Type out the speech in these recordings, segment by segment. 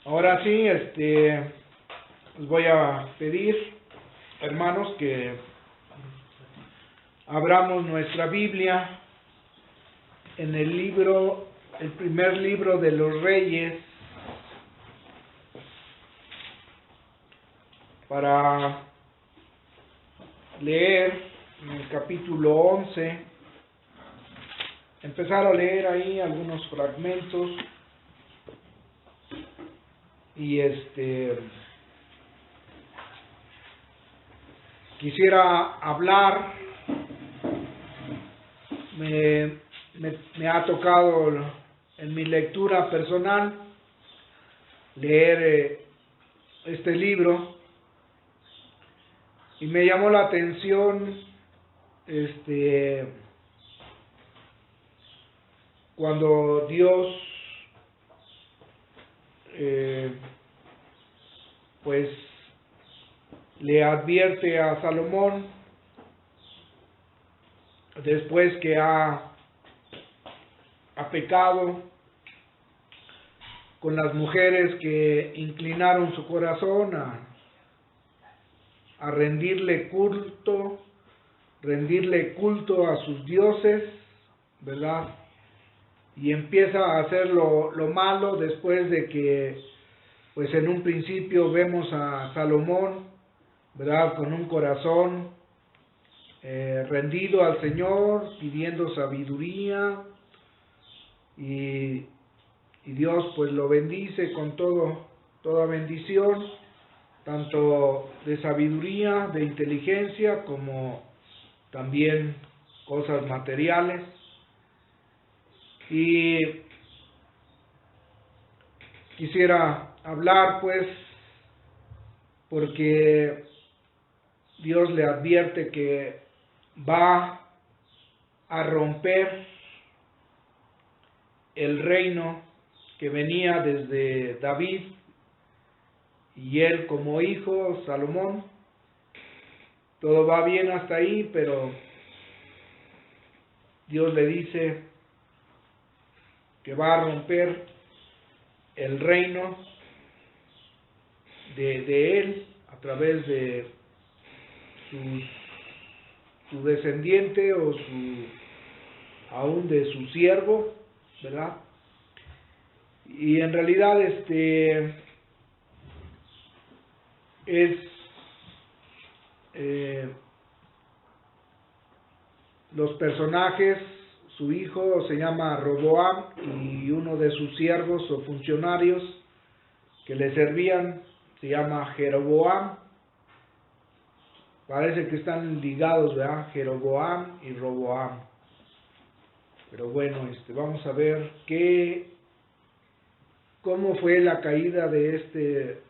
Ahora sí, les voy a pedir, hermanos, que abramos nuestra Biblia en el primer libro de los Reyes, para leer en el capítulo 11, empezar a leer ahí algunos fragmentos y quisiera hablar. Me ha tocado en mi lectura personal leer este libro y me llamó la atención cuando Dios pues le advierte a Salomón, después que ha pecado con las mujeres que inclinaron su corazón a rendirle culto a sus dioses, ¿verdad? Y empieza a hacer lo malo después de que, pues en un principio vemos a Salomón, ¿verdad? Con un corazón rendido al Señor, pidiendo sabiduría, y Dios pues lo bendice con toda bendición, tanto de sabiduría, de inteligencia, como también cosas materiales. Y quisiera hablar pues porque Dios le advierte que va a romper el reino que venía desde David y él como hijo, Salomón. Todo va bien hasta ahí, pero Dios le dice que va a romper el reino de él a través de su descendiente o aún de su siervo, ¿verdad? Y en realidad los personajes, su hijo se llama Roboam y uno de sus siervos o funcionarios que le servían se llama Jeroboam. Parece que están ligados, ¿verdad? Jeroboam y Roboam. Pero bueno, vamos a ver cómo fue la caída del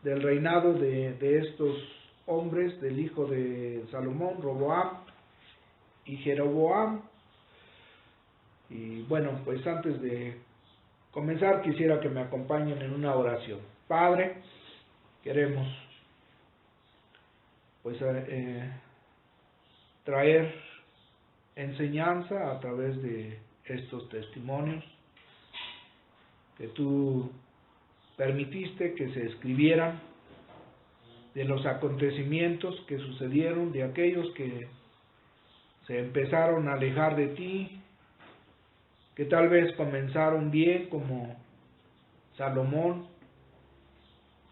reinado de estos hombres, del hijo de Salomón, Roboam y Jeroboam. Y bueno, pues antes de comenzar quisiera que me acompañen en una oración. Padre, queremos pues traer enseñanza a través de estos testimonios que tú permitiste que se escribieran, de los acontecimientos que sucedieron, de aquellos que se empezaron a alejar de ti, que tal vez comenzaron bien, como Salomón,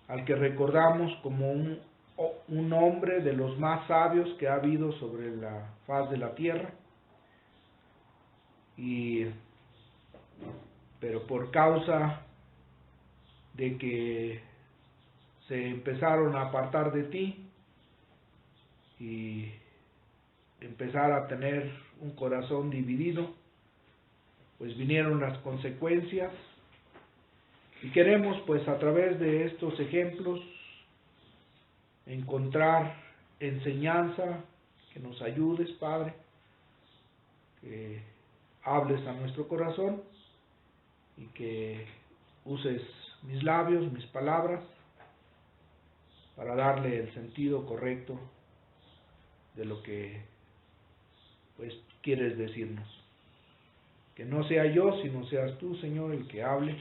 al que recordamos como un hombre de los más sabios que ha habido sobre la faz de la tierra, pero por causa de que se empezaron a apartar de ti y empezar a tener un corazón dividido, pues vinieron las consecuencias. Y queremos pues a través de estos ejemplos encontrar enseñanza, que nos ayudes, Padre, que hables a nuestro corazón y que uses mis labios, mis palabras, para darle el sentido correcto de lo que pues quieres decirnos. Que no sea yo, sino seas tú, Señor, el que hable,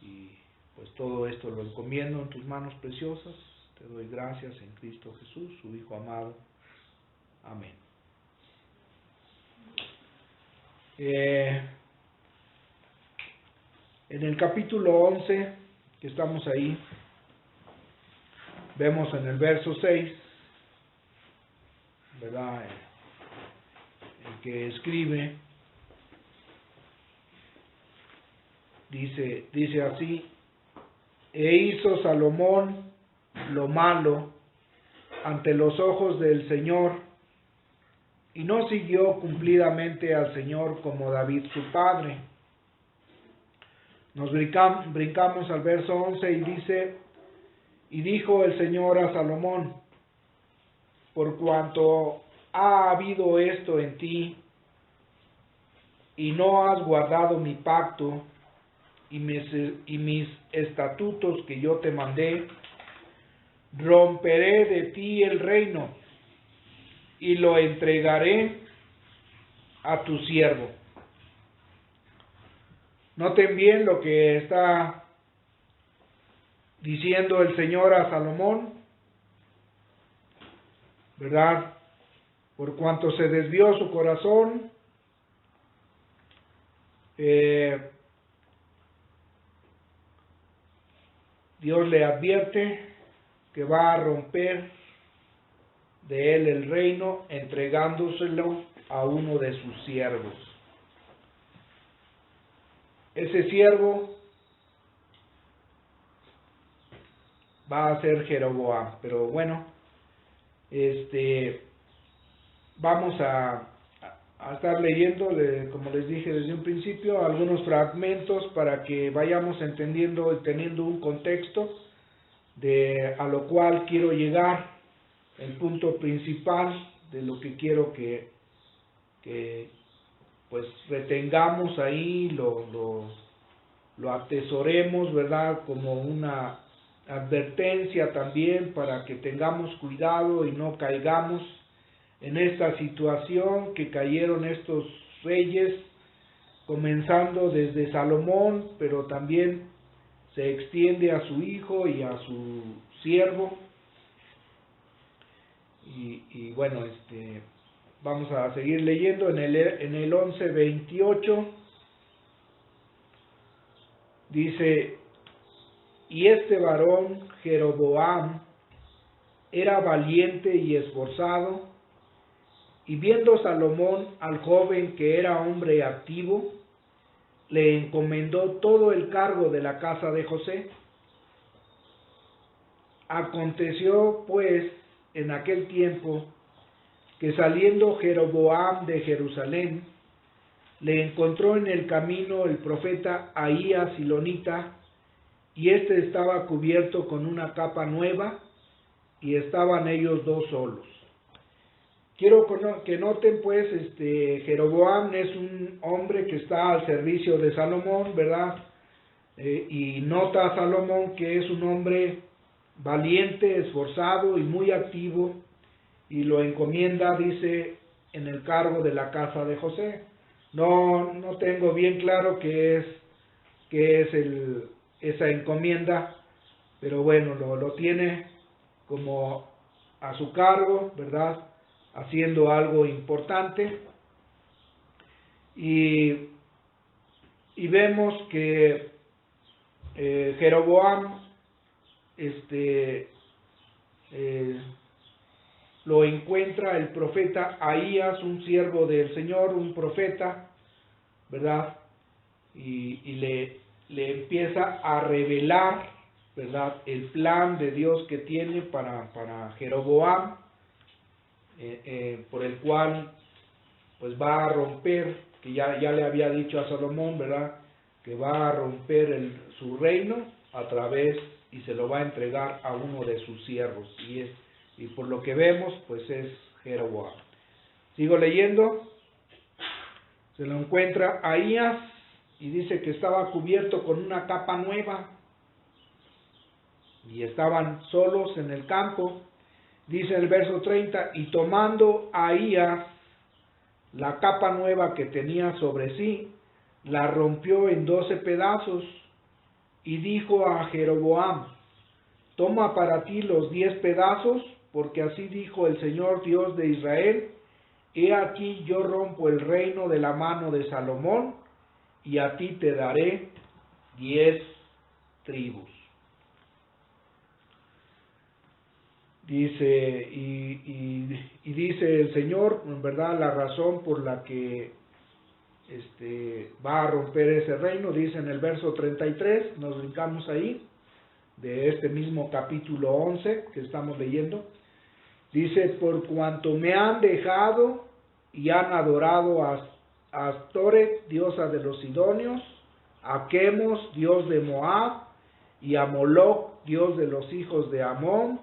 y pues todo esto lo encomiendo en tus manos preciosas. Te doy gracias en Cristo Jesús, su Hijo amado. Amén. En el capítulo 11, que estamos ahí, vemos en el verso 6, ¿verdad? El que escribe dice así: e hizo Salomón lo malo ante los ojos del Señor, y no siguió cumplidamente al Señor como David su padre. Nos brincamos al verso 11 y dice: y dijo el Señor a Salomón, por cuanto ha habido esto en ti, y no has guardado mi pacto y mis estatutos que yo te mandé, romperé de ti el reino y lo entregaré a tu siervo. Noten bien lo que está diciendo el Señor a Salomón, ¿verdad? Por cuanto se desvió su corazón, Dios le advierte que va a romper de él el reino, entregándoselo a uno de sus siervos. Ese siervo va a ser Jeroboam, pero bueno, vamos a estar leyendo, como les dije desde un principio, algunos fragmentos para que vayamos entendiendo y teniendo un contexto a lo cual quiero llegar, el punto principal de lo que quiero que pues retengamos ahí, lo atesoremos, ¿verdad? Como una advertencia también para que tengamos cuidado y no caigamos en esta situación que cayeron estos reyes, comenzando desde Salomón, pero también se extiende a su hijo y a su siervo. Y bueno, vamos a seguir leyendo en el 11:28. Dice: y este varón Jeroboam era valiente y esforzado, y viendo Salomón al joven que era hombre activo, le encomendó todo el cargo de la casa de José. Aconteció pues en aquel tiempo que saliendo Jeroboam de Jerusalén, le encontró en el camino el profeta Ahías silonita, y éste estaba cubierto con una capa nueva, y estaban ellos dos solos. Quiero que noten pues, Jeroboam es un hombre que está al servicio de Salomón, ¿verdad? Y nota a Salomón que es un hombre valiente, esforzado y muy activo, y lo encomienda, dice, en el cargo de la casa de José. No tengo bien claro qué es esa encomienda, pero bueno, lo tiene como a su cargo, ¿verdad? Haciendo algo importante. Y vemos que Jeroboam lo encuentra el profeta Ahías, un siervo del Señor, un profeta, ¿verdad? Y le empieza a revelar, ¿verdad?, el plan de Dios que tiene para Jeroboam, por el cual pues va a romper, que ya le había dicho a Salomón, ¿verdad?, que va a romper su reino a través, y se lo va a entregar a uno de sus siervos, y por lo que vemos, pues es Jeroboam. Sigo leyendo. Se lo encuentra Ahías, y dice que estaba cubierto con una capa nueva, y estaban solos en el campo. Dice el verso 30, y tomando Ahías la capa nueva que tenía sobre sí, la rompió en 12 pedazos, y dijo a Jeroboam: toma para ti los 10 pedazos, porque así dijo el Señor Dios de Israel: he aquí yo rompo el reino de la mano de Salomón, y a ti te daré 10 tribus. Dice, y dice el Señor, en verdad, la razón por la que va a romper ese reino. Dice en el verso 33, nos brincamos ahí, de este mismo capítulo 11 que estamos leyendo. Dice: por cuanto me han dejado y han adorado a Astoret, diosa de los sidonios, a Quemos, dios de Moab, y a Moloc, dios de los hijos de Amón,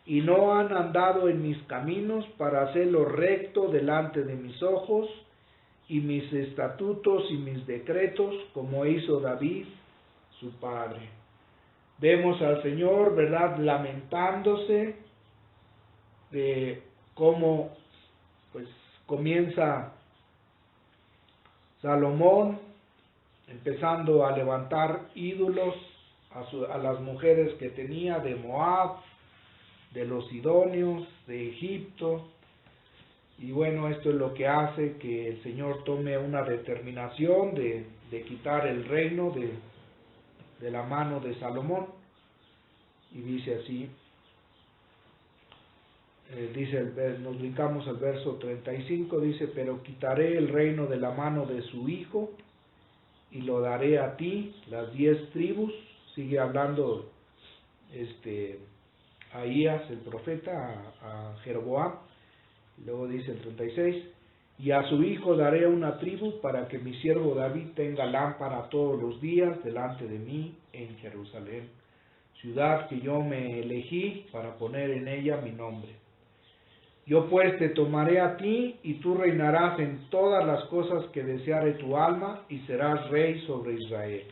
y no han andado en mis caminos para hacer lo recto delante de mis ojos, y mis estatutos y mis decretos, como hizo David, su padre. Vemos al Señor, ¿verdad?, lamentándose de cómo pues comienza Salomón empezando a levantar ídolos a las mujeres que tenía de Moab, de los sidonios, de Egipto. Y bueno, esto es lo que hace que el Señor tome una determinación de quitar el reino de la mano de Salomón. Y dice así, nos brincamos al verso 35, dice: pero quitaré el reino de la mano de su hijo, y lo daré a ti, las 10 tribus. Sigue hablando Ahías, el profeta, a Jeroboam. Luego dice el 36, y a su hijo daré una tribu, para que mi siervo David tenga lámpara todos los días delante de mí en Jerusalén, ciudad que yo me elegí para poner en ella mi nombre. Yo pues te tomaré a ti, y tú reinarás en todas las cosas que deseare tu alma, y serás rey sobre Israel.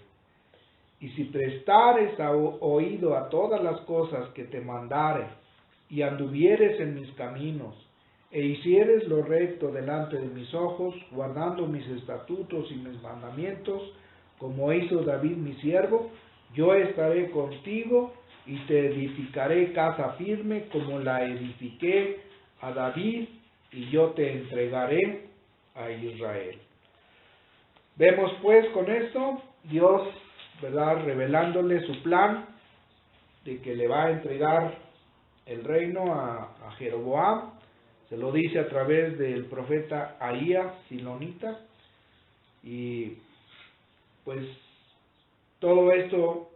Y si prestares oído a todas las cosas que te mandare, y anduvieres en mis caminos, e hicieres lo recto delante de mis ojos, guardando mis estatutos y mis mandamientos, como hizo David mi siervo, yo estaré contigo, y te edificaré casa firme, como la edifiqué a David, y yo te entregaré a Israel. Vemos pues con esto, Dios, ¿verdad?, revelándole su plan de que le va a entregar el reino a Jeroboam. Se lo dice a través del profeta Ahías, silonita, y pues todo esto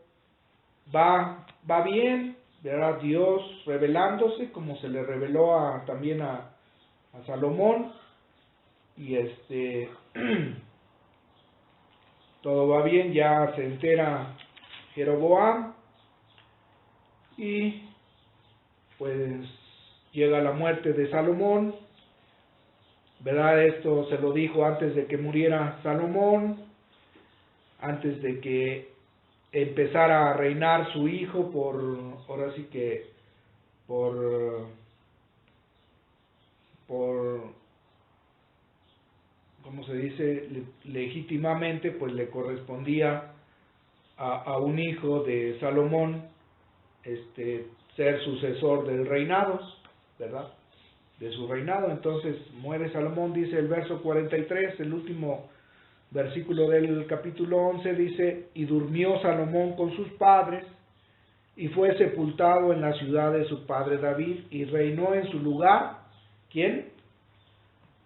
va bien, ¿verdad? Dios revelándose como se le reveló también a Salomón, y todo va bien. Ya se entera Jeroboam, y pues llega la muerte de Salomón, ¿verdad? Esto se lo dijo antes de que muriera Salomón, antes de que empezara a reinar su hijo ahora sí que por ¿cómo se dice?, legítimamente, pues le correspondía a un hijo de Salomón ser sucesor del reinado, ¿verdad?, de su reinado. Entonces muere Salomón, dice el verso 43, el último versículo del capítulo 11, dice: y durmió Salomón con sus padres, y fue sepultado en la ciudad de su padre David, y reinó en su lugar, ¿quién?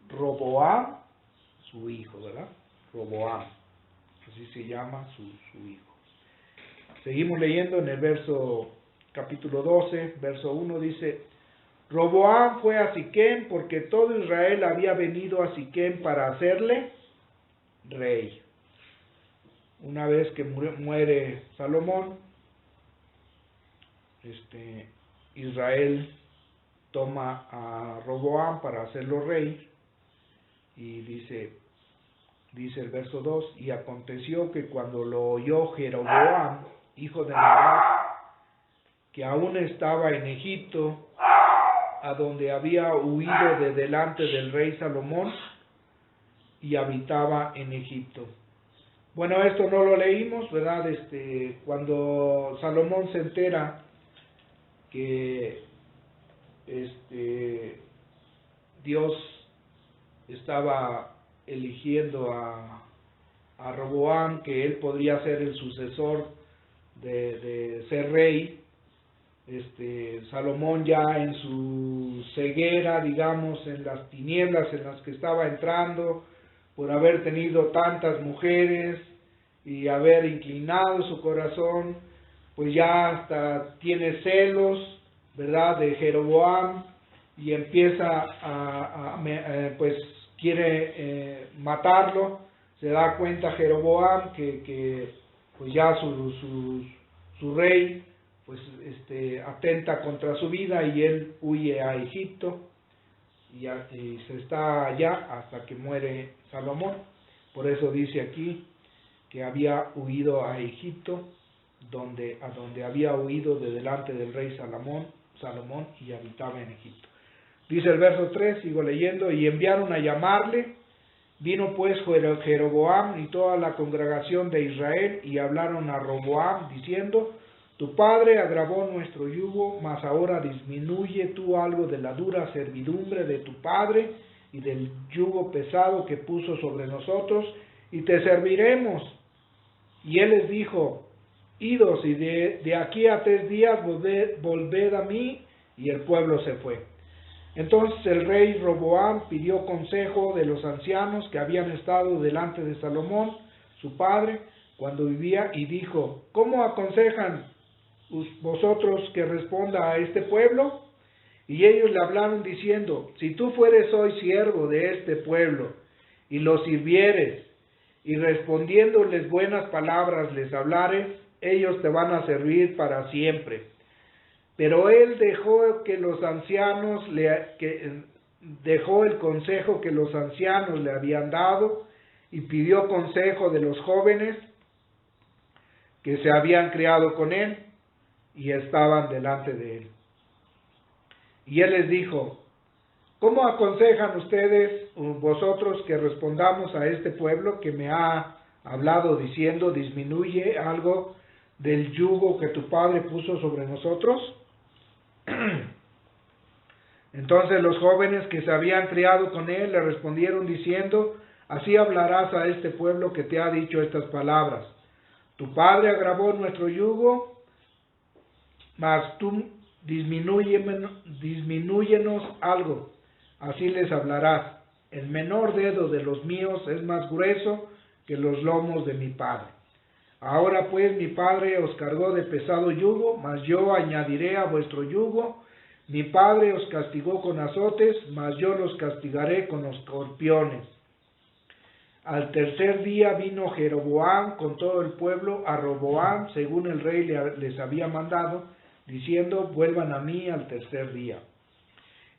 Roboam, su hijo, ¿verdad? Roboam, así se llama su hijo. Seguimos leyendo en el capítulo 12, verso 1, dice: Roboam fue a Siquem, porque todo Israel había venido a Siquem para hacerle rey. Una vez que muere Salomón, Israel toma a Roboam para hacerlo rey, y dice el verso 2, y aconteció que cuando lo oyó Jeroboam, hijo de Nebat, que aún estaba en Egipto, a donde había huido de delante del rey Salomón, y habitaba en Egipto. Bueno, esto no lo leímos, ¿verdad? Cuando Salomón se entera que Dios estaba eligiendo a Roboam, que él podría ser el sucesor de ser rey, Salomón ya en su ceguera, digamos, en las tinieblas en las que estaba entrando, por haber tenido tantas mujeres y haber inclinado su corazón, pues ya hasta tiene celos, ¿verdad?, de Jeroboam, y empieza pues quiere matarlo. Se da cuenta Jeroboam que pues ya su rey pues atenta contra su vida, y él huye a Egipto y se está allá hasta que muere Salomón. Por eso dice aquí que había huido a Egipto, a donde había huido de delante del rey Salomón, y habitaba en Egipto. Dice el verso 3, sigo leyendo: y enviaron a llamarle. Vino pues Jeroboam y toda la congregación de Israel, y hablaron a Roboam, diciendo: tu padre agravó nuestro yugo, mas ahora disminuye tú algo de la dura servidumbre de tu padre y del yugo pesado que puso sobre nosotros, y te serviremos. Y él les dijo: idos, y de aquí a 3 días volved a mí. Y el pueblo se fue. Entonces el rey Roboam pidió consejo de los ancianos que habían estado delante de Salomón, su padre, cuando vivía, y dijo: ¿cómo aconsejan vosotros que responda a este pueblo? Y ellos le hablaron diciendo: si tú fueres hoy siervo de este pueblo, y los sirvieres, y respondiéndoles buenas palabras les hablares, ellos te van a servir para siempre. Pero él dejó dejó el consejo que los ancianos le habían dado, y pidió consejo de los jóvenes que se habían criado con él y estaban delante de él. Y él les dijo: ¿cómo aconsejan ustedes vosotros que respondamos a este pueblo que me ha hablado diciendo: disminuye algo del yugo que tu padre puso sobre nosotros? Entonces los jóvenes que se habían criado con él le respondieron diciendo: así hablarás a este pueblo que te ha dicho estas palabras: tu padre agravó nuestro yugo, mas tú disminúyenos algo. Así les hablarás: el menor dedo de los míos es más grueso que los lomos de mi padre. Ahora pues mi padre os cargó de pesado yugo, mas yo añadiré a vuestro yugo. Mi padre os castigó con azotes, mas yo los castigaré con escorpiones. Al 3er día vino Jeroboam con todo el pueblo a Roboam, según el rey les había mandado, diciendo: vuelvan a mí al 3er día.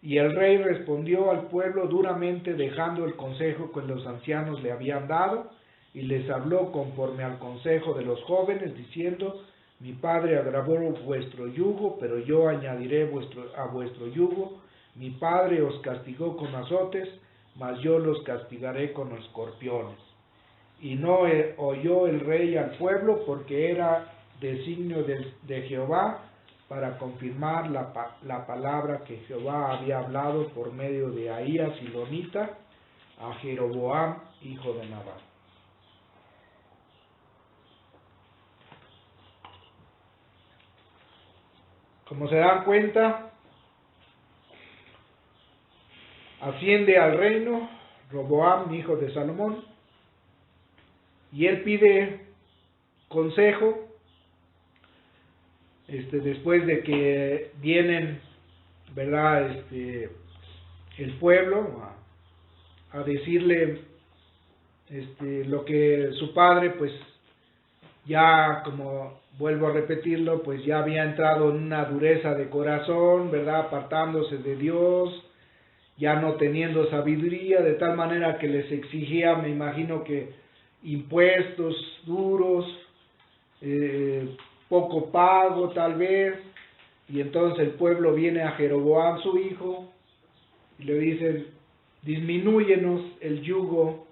Y el rey respondió al pueblo duramente, dejando el consejo que los ancianos le habían dado, y les habló conforme al consejo de los jóvenes, diciendo: mi padre agravó vuestro yugo, pero yo añadiré a vuestro yugo. Mi padre os castigó con azotes, mas yo los castigaré con escorpiones. Y no oyó el rey al pueblo, porque era designio de Jehová para confirmar la palabra que Jehová había hablado por medio de Ahías silonita a Jeroboam, hijo de Nabat. Como se dan cuenta, asciende al reino Roboam, hijo de Salomón, y él pide consejo después de que vienen, ¿verdad?, el pueblo a decirle lo que su padre, pues ya, como vuelvo a repetirlo, pues ya había entrado en una dureza de corazón, ¿verdad?, apartándose de Dios, ya no teniendo sabiduría, de tal manera que les exigía, me imagino que impuestos duros, poco pago tal vez. Y entonces el pueblo viene a Jeroboam su hijo y le dicen: disminúyenos el yugo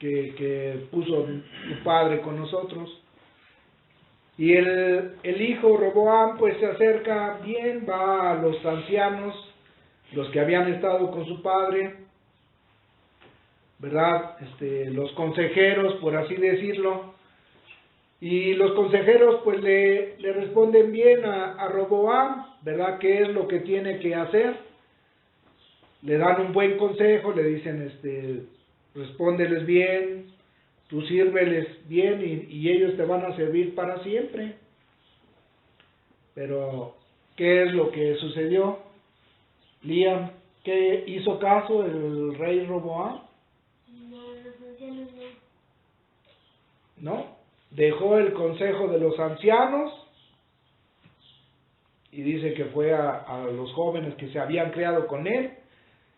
que puso tu padre con nosotros. Y el hijo Roboam pues se acerca bien, va a los ancianos, los que habían estado con su padre, ¿verdad? Los consejeros, por así decirlo. Y los consejeros pues le responden bien a Roboam, ¿verdad? ¿Qué es lo que tiene que hacer? Le dan un buen consejo, le dicen, respóndeles bien, tú sírveles bien y ellos te van a servir para siempre. Pero, ¿qué es lo que sucedió? Liam, ¿qué hizo caso el rey Roboam? No, los ancianos no. ¿No? Dejó el consejo de los ancianos y dice que fue a los jóvenes que se habían criado con él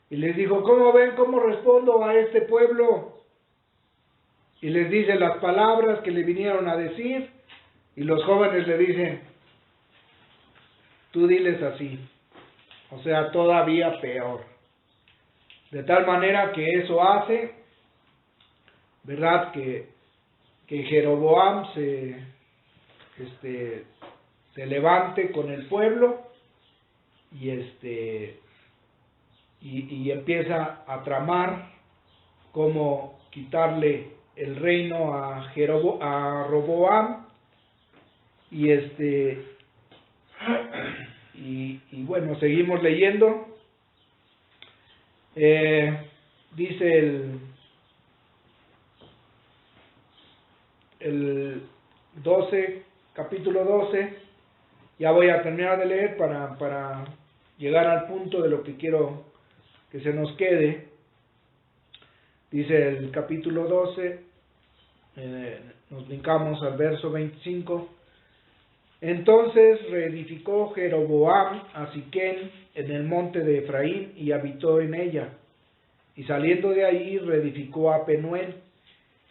y les dijo, ¿cómo ven cómo respondo a este pueblo? Y les dice las palabras que le vinieron a decir y los jóvenes le dicen, tú diles así, o sea, todavía peor. De tal manera que eso hace, ¿verdad? Que Jeroboam se levante con el pueblo y y empieza a tramar cómo quitarle el reino a Roboam y bueno, seguimos leyendo. Dice el 12, capítulo 12, ya voy a terminar de leer para llegar al punto de lo que quiero que se nos quede. Dice el capítulo 12, nos brincamos al verso 25. Entonces reedificó Jeroboam a Siquem en el monte de Efraín y habitó en ella. Y saliendo de ahí reedificó a Penuel.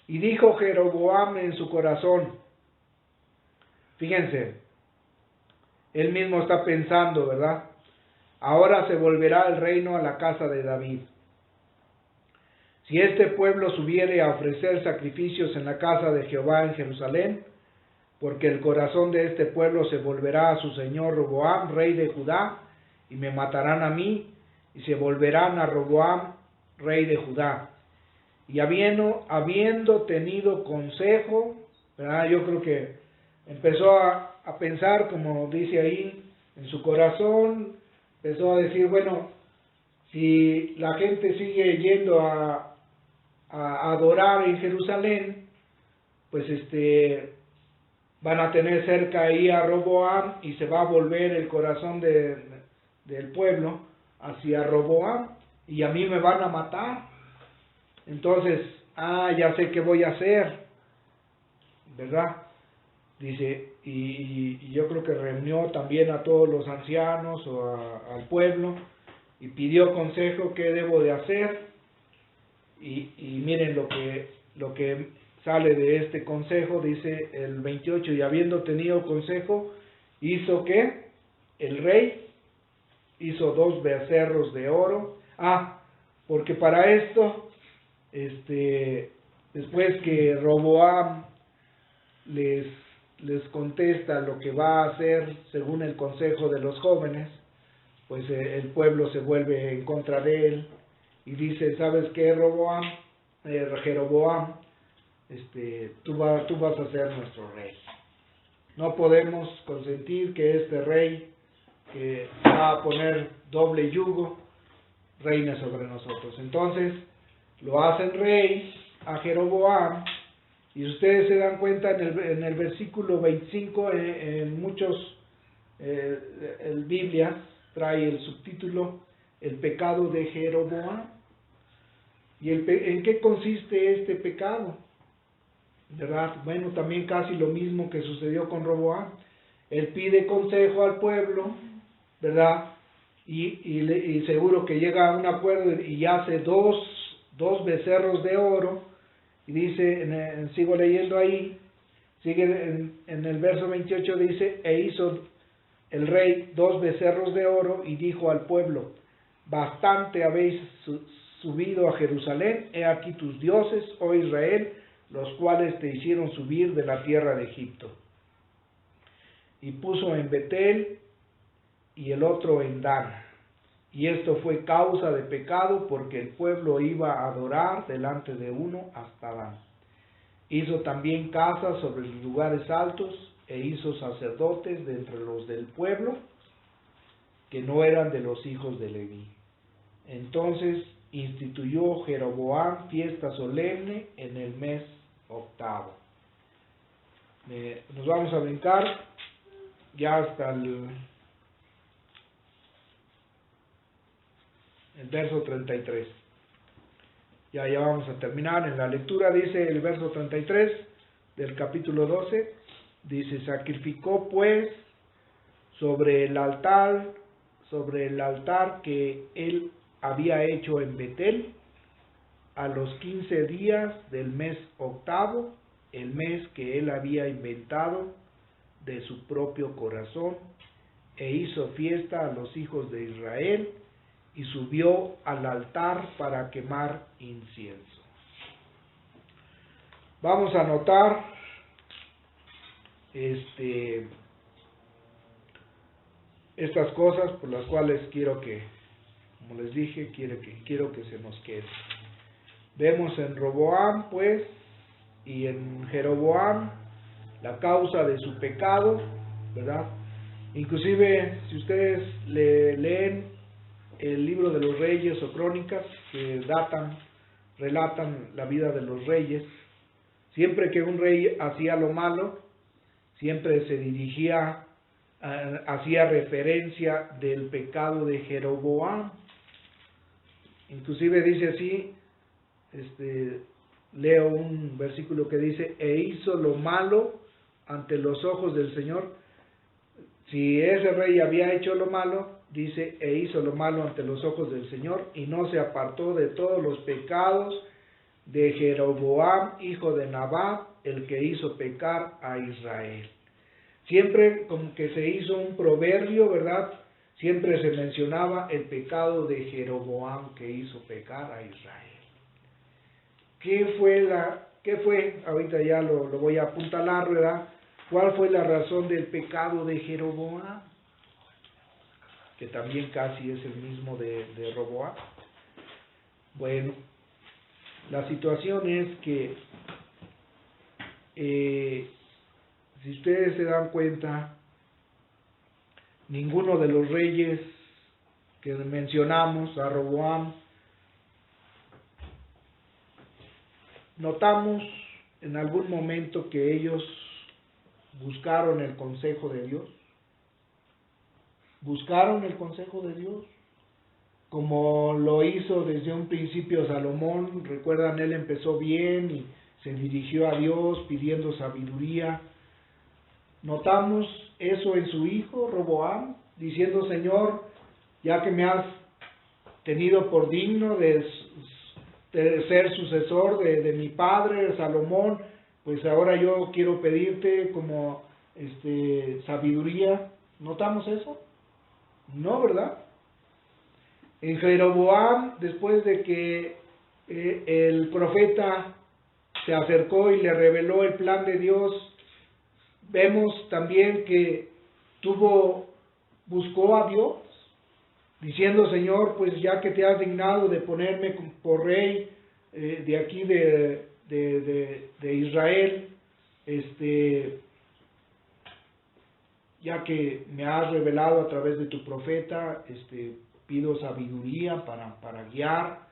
Y dijo Jeroboam en su corazón, fíjense, él mismo está pensando, ¿verdad? Ahora se volverá el reino a la casa de David. Si este pueblo subiere a ofrecer sacrificios en la casa de Jehová en Jerusalén, porque el corazón de este pueblo se volverá a su señor Roboam, rey de Judá, y me matarán a mí, y se volverán a Roboam, rey de Judá. Y habiendo tenido consejo, ¿verdad? Yo creo que empezó a pensar, como dice ahí, en su corazón, empezó a decir, bueno, si la gente sigue yendo a adorar en Jerusalén, pues van a tener cerca ahí a Roboam y se va a volver el corazón del pueblo hacia Roboam y a mí me van a matar. Entonces, ya sé qué voy a hacer, ¿verdad? Dice, y yo creo que reunió también a todos los ancianos o al pueblo y pidió consejo qué debo de hacer. Y miren lo que sale de este consejo, dice el 28, y habiendo tenido consejo, hizo que el rey hizo 2 becerros de oro. Porque para esto, después que Roboam les contesta lo que va a hacer según el consejo de los jóvenes, pues el pueblo se vuelve en contra de él y dice, ¿sabes qué, Jeroboam? Tú vas a ser nuestro rey. No podemos consentir que este rey que va a poner doble yugo reine sobre nosotros. Entonces lo hacen rey a Jeroboam y ustedes se dan cuenta en el versículo 25 en muchos el Biblia trae el subtítulo el pecado de Jeroboam. ¿Y en qué consiste este pecado? ¿Verdad? Bueno, también casi lo mismo que sucedió con Roboam. Él pide consejo al pueblo, ¿verdad? Y seguro que llega a un acuerdo y hace dos becerros de oro. Y dice, sigo leyendo ahí, sigue en el verso 28, dice, e hizo el rey 2 becerros de oro y dijo al pueblo, bastante habéis subido a Jerusalén, he aquí tus dioses, oh Israel, los cuales te hicieron subir de la tierra de Egipto. Y puso en Betel y el otro en Dan. Y esto fue causa de pecado, porque el pueblo iba a adorar delante de uno hasta Dan. Hizo también casas sobre los lugares altos, e hizo sacerdotes de entre los del pueblo, que no eran de los hijos de Leví. Entonces instituyó Jeroboam fiesta solemne en el mes 8. Nos vamos a brincar ya hasta el verso 33. Ya vamos a terminar. En la lectura dice el verso 33 del capítulo 12, dice: sacrificó pues sobre el altar que él había hecho en Betel, a los 15 días del mes 8, el mes que él había inventado de su propio corazón, e hizo fiesta a los hijos de Israel, y subió al altar para quemar incienso. Vamos a notar estas cosas por las cuales quiero que, como les dije, quiero que se nos quede. Vemos en Roboam, pues, y en Jeroboam la causa de su pecado, ¿verdad? Inclusive, si ustedes leen el libro de los reyes o crónicas que relatan la vida de los reyes, siempre que un rey hacía lo malo, siempre se hacía referencia del pecado de Jeroboam. Inclusive dice así, leo un versículo que dice: e hizo lo malo ante los ojos del Señor. Si ese rey había hecho lo malo, dice: e hizo lo malo ante los ojos del Señor, y no se apartó de todos los pecados de Jeroboam, hijo de Nabat, el que hizo pecar a Israel. Siempre como que se hizo un proverbio, ¿verdad? Siempre se mencionaba el pecado de Jeroboam, que hizo pecar a Israel. ¿Qué fue? Ahorita ya lo voy a apuntalar, ¿verdad? ¿Cuál fue la razón del pecado de Jeroboam? Que también casi es el mismo de Roboam. Bueno, la situación es que si ustedes se dan cuenta, ninguno de los reyes que mencionamos, a Roboam, notamos en algún momento que ellos buscaron el consejo de Dios. Buscaron el consejo de Dios, como lo hizo desde un principio Salomón. Recuerdan, él empezó bien y se dirigió a Dios pidiendo sabiduría. Notamos eso en su hijo Roboam, diciendo: Señor, ya que me has tenido por digno de ser sucesor de mi padre Salomón, pues ahora yo quiero pedirte como sabiduría. ¿Notamos eso? No, ¿verdad? En Jeroboam, después de que el profeta se acercó y le reveló el plan de Dios, vemos también que buscó a Dios, diciendo: Señor, pues ya que te has dignado de ponerme por rey de aquí de Israel, ya que me has revelado a través de tu profeta, pido sabiduría para guiar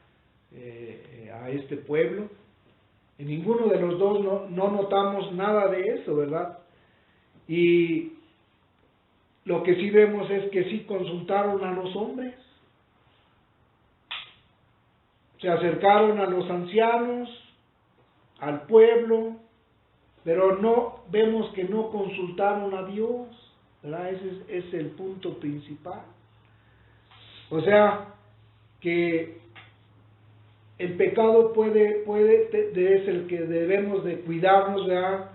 a este pueblo. En ninguno de los dos no notamos nada de eso, ¿verdad? Y lo que sí vemos es que sí consultaron a los hombres, se acercaron a los ancianos, al pueblo, pero no vemos que no consultaron a Dios, ¿verdad? Ese es el punto principal. O sea, que el pecado es el que debemos de cuidarnos, ¿verdad?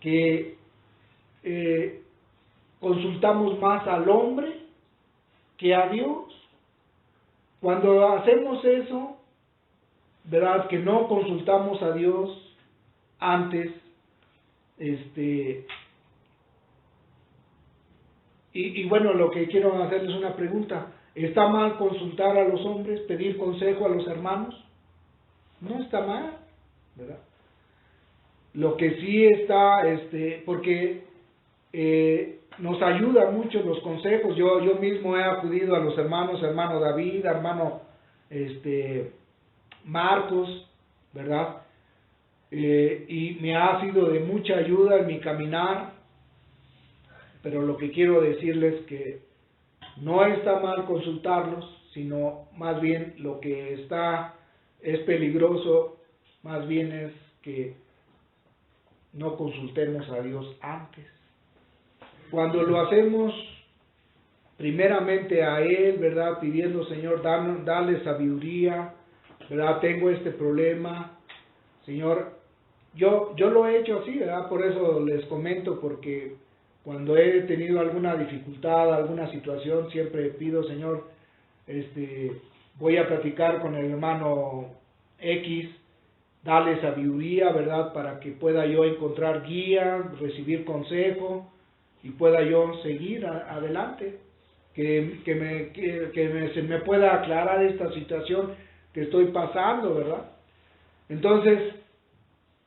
Que consultamos más al hombre que a Dios. Cuando hacemos eso, ¿verdad?, que no consultamos a Dios antes, y bueno, lo que quiero hacerles es una pregunta. ¿Está mal consultar a los hombres, pedir consejo a los hermanos? No está mal, ¿verdad? Lo que sí está, porque nos ayuda mucho los consejos. Yo mismo he acudido a los hermanos, hermano David, hermano Marcos, ¿verdad? Y me ha sido de mucha ayuda en mi caminar, pero lo que quiero decirles que no está mal consultarlos, sino más bien lo que es peligroso, más bien es que no consultemos a Dios antes. Cuando lo hacemos primeramente a Él, ¿verdad?, pidiendo, Señor, dale sabiduría, ¿verdad?, tengo este problema, Señor, yo lo he hecho así, ¿verdad?, por eso les comento, porque cuando he tenido alguna dificultad, alguna situación, siempre pido, Señor, voy a platicar con el hermano X, dale sabiduría, ¿verdad?, para que pueda yo encontrar guía, recibir consejo y pueda yo seguir adelante, se me pueda aclarar esta situación que estoy pasando, ¿verdad? Entonces,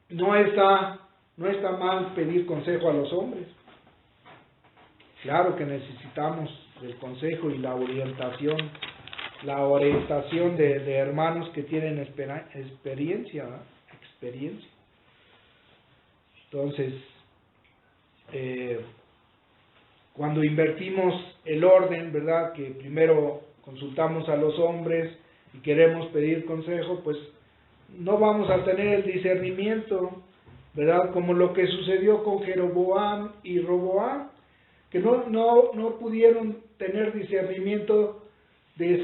no está mal pedir consejo a los hombres. Claro que necesitamos el consejo y la orientación de hermanos que tienen experiencia, ¿verdad? Entonces, cuando invertimos el orden, ¿verdad?, que primero consultamos a los hombres y queremos pedir consejo, pues no vamos a tener el discernimiento, ¿verdad?, como lo que sucedió con Jeroboam y Roboam, que no pudieron tener discernimiento de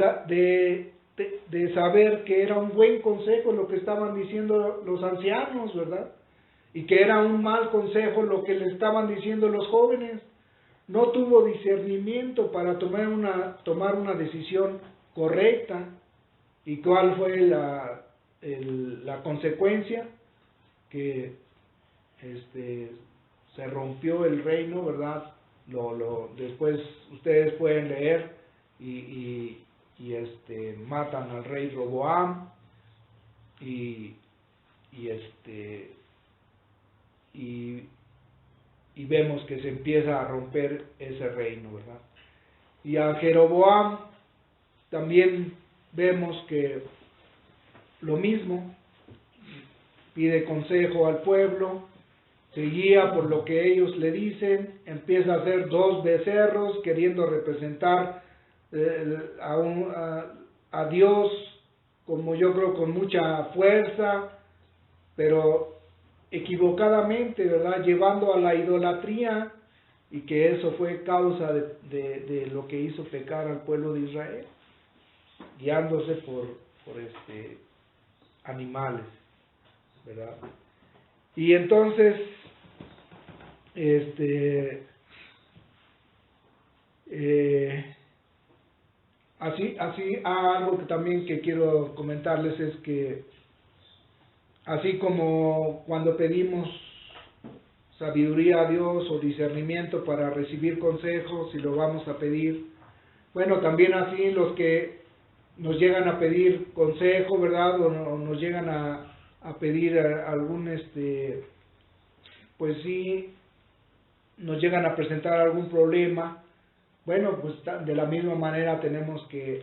saber que era un buen consejo lo que estaban diciendo los ancianos, ¿verdad?, y que era un mal consejo lo que le estaban diciendo los jóvenes. No tuvo discernimiento para tomar una decisión correcta. ¿Y cuál fue la consecuencia? Que se rompió el reino, ¿verdad? Después ustedes pueden leer y matan al rey Roboam y vemos que se empieza a romper ese reino, ¿verdad? Y a Jeroboam también vemos que lo mismo, pide consejo al pueblo, se guía por lo que ellos le dicen, empieza a hacer 2 becerros queriendo representar a Dios, como yo creo con mucha fuerza, pero equivocadamente, ¿verdad?, llevando a la idolatría, y que eso fue causa de lo que hizo pecar al pueblo de Israel, guiándose por animales, ¿verdad? Y entonces, así algo que también que quiero comentarles es que así como cuando pedimos sabiduría a Dios o discernimiento para recibir consejos, si lo vamos a pedir, bueno, también así los que nos llegan a pedir consejo, ¿verdad?, o nos llegan a pedir algún, pues sí, nos llegan a presentar algún problema, bueno, pues de la misma manera tenemos que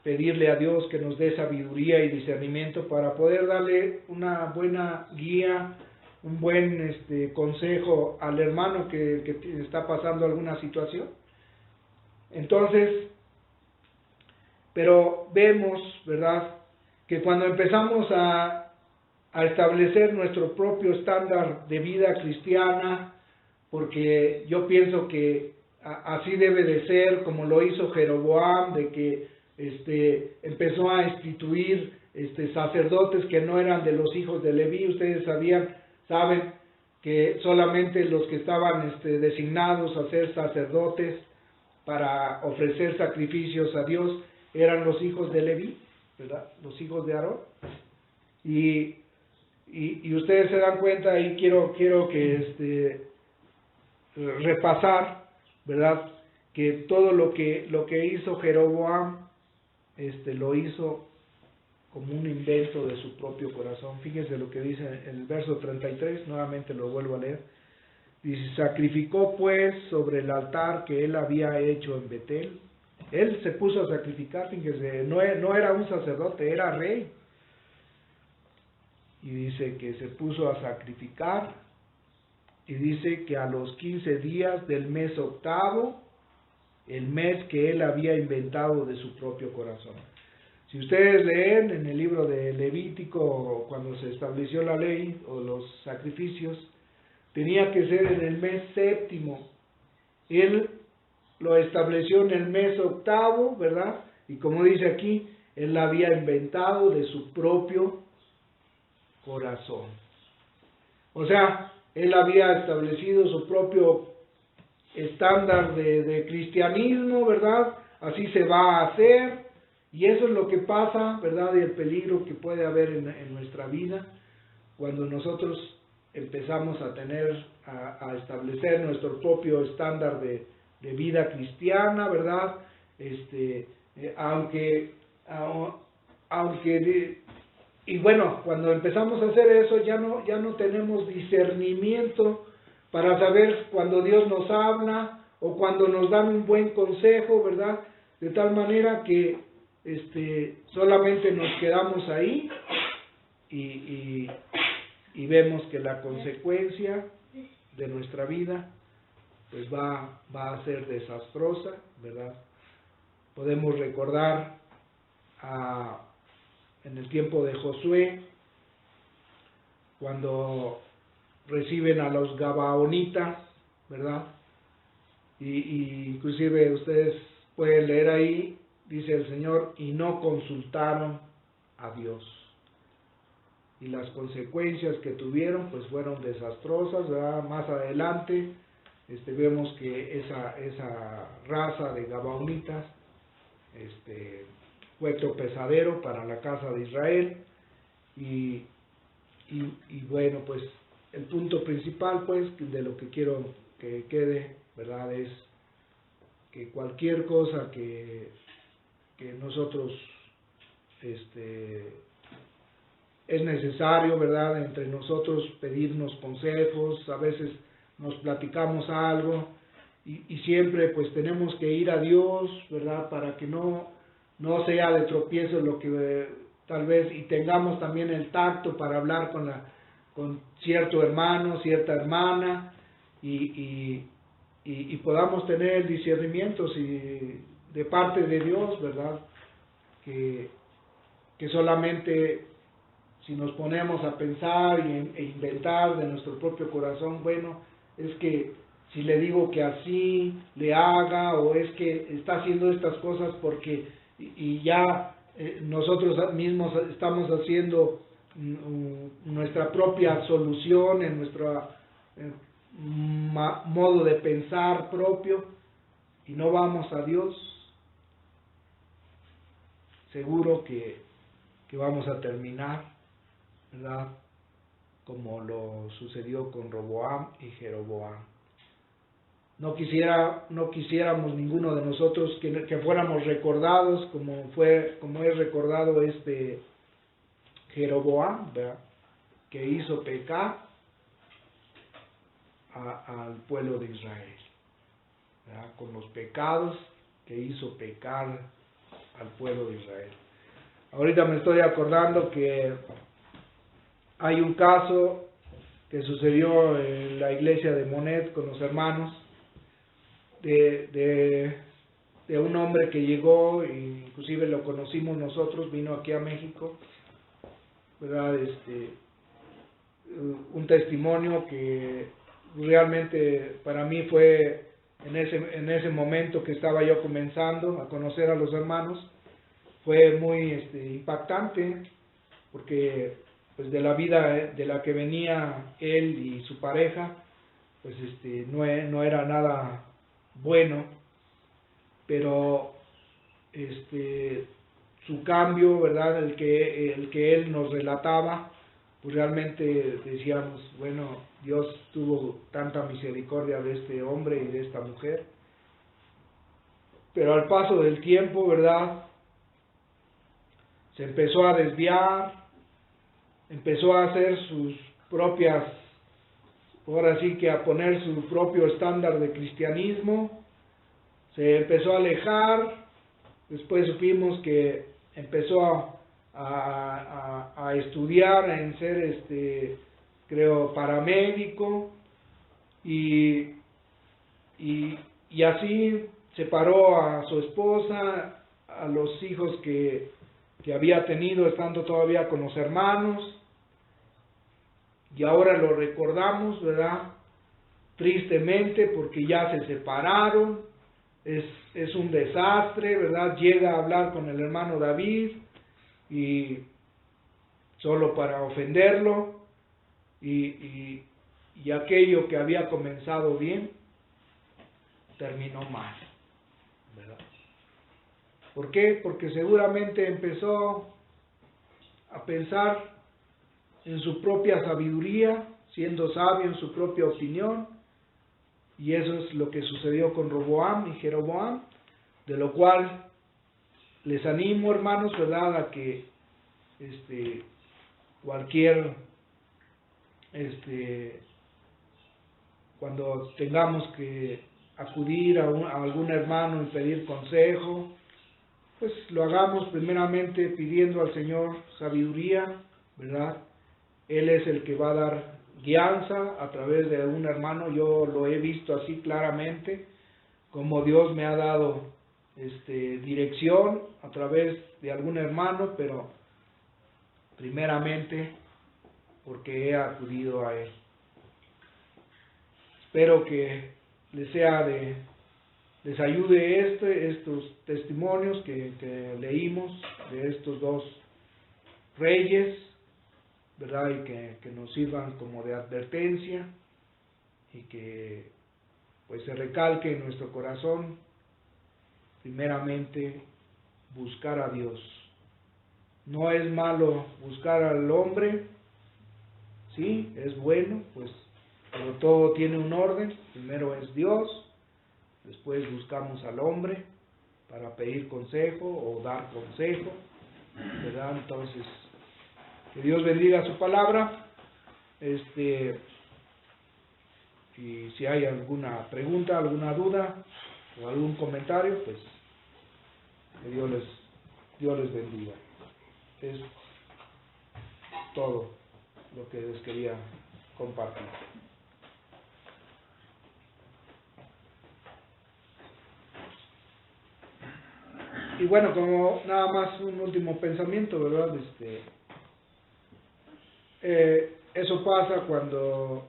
pedirle a Dios que nos dé sabiduría y discernimiento para poder darle una buena guía, un buen consejo al hermano que está pasando alguna situación. Entonces, pero vemos, ¿verdad?, que cuando empezamos a establecer nuestro propio estándar de vida cristiana, porque yo pienso que así debe de ser, como lo hizo Jeroboam, de que empezó a instituir sacerdotes que no eran de los hijos de Leví. Ustedes saben que solamente los que estaban designados a ser sacerdotes para ofrecer sacrificios a Dios eran los hijos de Leví. ¿verdad? Los hijos de Aarón. Y ustedes se dan cuenta, y quiero que repasar, ¿verdad? Que todo lo que hizo Jeroboam, lo hizo como un invento de su propio corazón. Fíjense lo que dice en el verso 33, nuevamente lo vuelvo a leer. Dice: sacrificó pues sobre el altar que él había hecho en Betel. Él se puso a sacrificar, fíjense, no era un sacerdote, era rey. Y dice que se puso a sacrificar, y dice que a los 15 días del mes octavo, el mes que él había inventado de su propio corazón. Si ustedes leen en el libro de Levítico, cuando se estableció la ley o los sacrificios, tenía que ser en el mes séptimo. Él lo estableció en el mes octavo, ¿verdad? Y como dice aquí, él la había inventado de su propio corazón. O sea, él había establecido su propio estándar de cristianismo, ¿verdad? Así se va a hacer, y eso es lo que pasa, ¿verdad? Y el peligro que puede haber en nuestra vida cuando nosotros empezamos a a establecer nuestro propio estándar de vida cristiana, ¿verdad? Y bueno, cuando empezamos a hacer eso, ya no tenemos discernimiento para saber cuando Dios nos habla o cuando nos dan un buen consejo, ¿verdad? De tal manera que solamente nos quedamos ahí y vemos que la consecuencia de nuestra vida pues va a ser desastrosa, ¿verdad? Podemos recordar en el tiempo de Josué, cuando reciben a los gabaonitas, ¿verdad? Y inclusive ustedes pueden leer ahí, dice el Señor, y no consultaron a Dios. Y las consecuencias que tuvieron pues fueron desastrosas, ¿verdad? Más adelante vemos que esa raza de gabaonitas fue tropezadero para la casa de Israel. Y bueno, pues el punto principal pues de lo que quiero que quede, ¿verdad? Es que cualquier cosa que nosotros es necesario, ¿verdad? Entre nosotros pedirnos consejos, a veces nos platicamos algo y siempre pues tenemos que ir a Dios, ¿verdad? Para que no sea de tropiezo lo que tal vez, y tengamos también el tacto para hablar con cierto hermano, cierta hermana, y podamos tener el discernimiento de parte de Dios, ¿verdad? Que solamente si nos ponemos a pensar e inventar de nuestro propio corazón, bueno, es que si le digo que así le haga, o es que está haciendo estas cosas porque y ya nosotros mismos estamos haciendo nuestra propia solución en nuestro modo de pensar propio, y no vamos a Dios, seguro que vamos a terminar, ¿verdad? Como lo sucedió con Roboam y Jeroboam. No quisiéramos ninguno de nosotros que fuéramos recordados como es recordado Jeroboam, ¿verdad? Que hizo pecar al pueblo de Israel, ¿verdad? Con los pecados que hizo pecar al pueblo de Israel. Ahorita me estoy acordando que hay un caso que sucedió en la iglesia de Monet con los hermanos, de un hombre que llegó, inclusive lo conocimos nosotros, vino aquí a México, ¿verdad? Un testimonio que realmente para mí fue en ese momento que estaba yo comenzando a conocer a los hermanos, fue muy impactante, porque pues de la vida de la que venía él y su pareja, pues no era nada bueno, pero su cambio, ¿verdad? El que él nos relataba, pues realmente decíamos, bueno, Dios tuvo tanta misericordia de este hombre y de esta mujer. Pero al paso del tiempo, ¿verdad? Se empezó a desviar, empezó a hacer sus propias, ahora sí que a poner su propio estándar de cristianismo, se empezó a alejar, después supimos que empezó a estudiar en ser, creo, paramédico, y así separó a su esposa, a los hijos que había tenido estando todavía con los hermanos, y ahora lo recordamos, ¿verdad? Tristemente, porque ya se separaron, es un desastre, ¿verdad? Llega a hablar con el hermano David, y solo para ofenderlo, y aquello que había comenzado bien, terminó mal, ¿verdad? ¿Por qué? Porque seguramente empezó a pensar en su propia sabiduría, siendo sabio en su propia opinión, y eso es lo que sucedió con Roboam y Jeroboam, de lo cual les animo, hermanos, ¿verdad?, a que cualquier, cuando tengamos que acudir a algún hermano y pedir consejo, pues lo hagamos primeramente pidiendo al Señor sabiduría, ¿verdad? Él es el que va a dar guianza a través de un hermano. Yo lo he visto así claramente, como Dios me ha dado dirección a través de algún hermano, pero primeramente porque he acudido a Él. Espero que les ayude estos testimonios que leímos de estos dos reyes, ¿verdad? Y que nos sirvan como de advertencia, y que pues se recalque en nuestro corazón primeramente buscar a Dios. No es malo buscar al hombre, sí, es bueno, pues, pero todo tiene un orden. Primero es Dios, después buscamos al hombre para pedir consejo o dar consejo, ¿verdad? Entonces, que Dios bendiga su palabra. Y si hay alguna pregunta, alguna duda o algún comentario, pues que Dios les bendiga. Es todo lo que les quería compartir. Y bueno, como nada más un último pensamiento, ¿verdad? Eso pasa cuando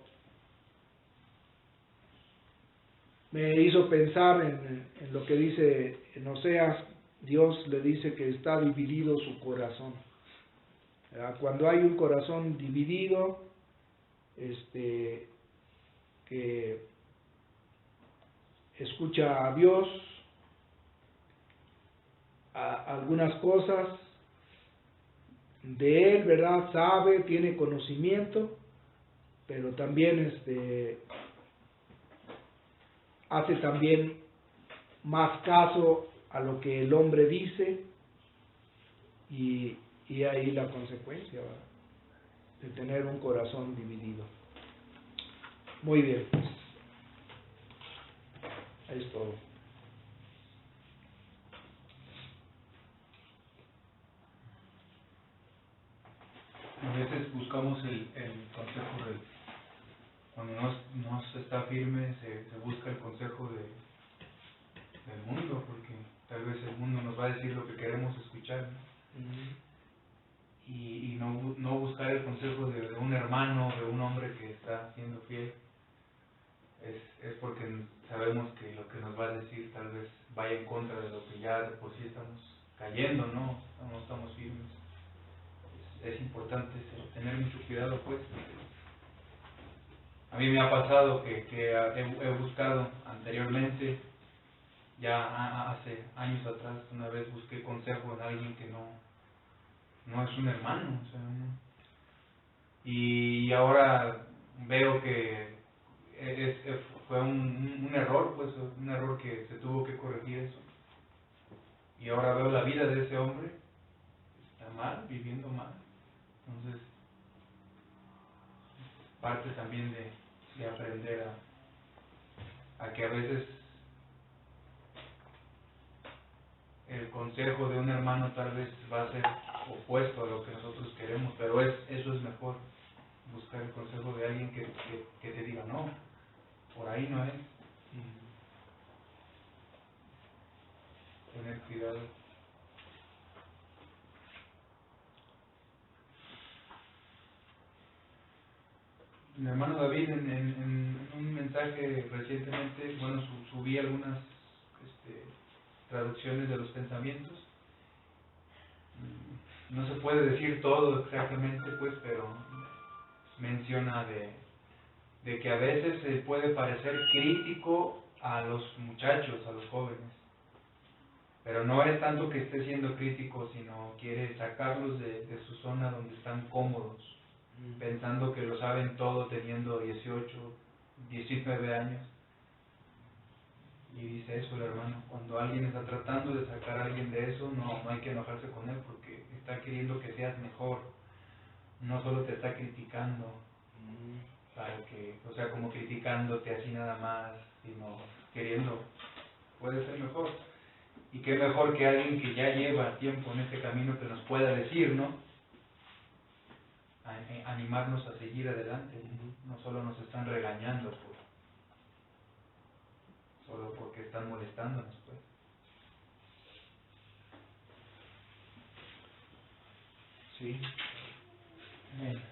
me hizo pensar en lo que dice en Oseas. Dios le dice que está dividido su corazón. Cuando hay un corazón dividido, que escucha a Dios, algunas cosas de Él, ¿verdad? Sabe, tiene conocimiento, pero también hace también más caso a lo que el hombre dice, y ahí la consecuencia, ¿verdad?, de tener un corazón dividido. Muy bien, pues, ahí es todo. A veces buscamos el consejo cuando no se está firme, se busca el consejo del mundo, porque tal vez el mundo nos va a decir lo que queremos escuchar, ¿no? Y no buscar el consejo de un hermano, de un hombre que está siendo fiel, es porque sabemos que lo que nos va a decir tal vez vaya en contra de lo que ya de por sí estamos cayendo, ¿no? No estamos firmes. Es importante tener mucho cuidado, pues. A mí me ha pasado que he buscado anteriormente Ya hace años atrás una vez busqué consejo en alguien que no es un hermano, o sea, y ahora veo que fue un error, pues un error que se tuvo que corregir eso. Y ahora veo la vida de ese hombre, está mal, viviendo mal. Entonces, parte también de aprender a que a veces el consejo de un hermano tal vez va a ser opuesto a lo que nosotros queremos, pero eso es mejor, buscar el consejo de alguien que te diga, no, por ahí no es, tener cuidado. Mi hermano David en un mensaje recientemente, bueno, subí algunas traducciones de los pensamientos. No se puede decir todo exactamente, pues, pero menciona de que a veces se puede parecer crítico a los muchachos, a los jóvenes, pero no es tanto que esté siendo crítico, sino quiere sacarlos de su zona donde están cómodos, pensando que lo saben todo teniendo 18, 19 años. Y dice eso el hermano, cuando alguien está tratando de sacar a alguien de eso, no hay que enojarse con él, porque está queriendo que seas mejor, no solo te está criticando, para que, o sea, como criticándote así nada más, sino queriendo, puede ser mejor. Y qué mejor que alguien que ya lleva tiempo en este camino que nos pueda decir, ¿no? Animarnos a seguir adelante, no solo nos están regañando solo porque están molestándonos, pues. Sí. Bien.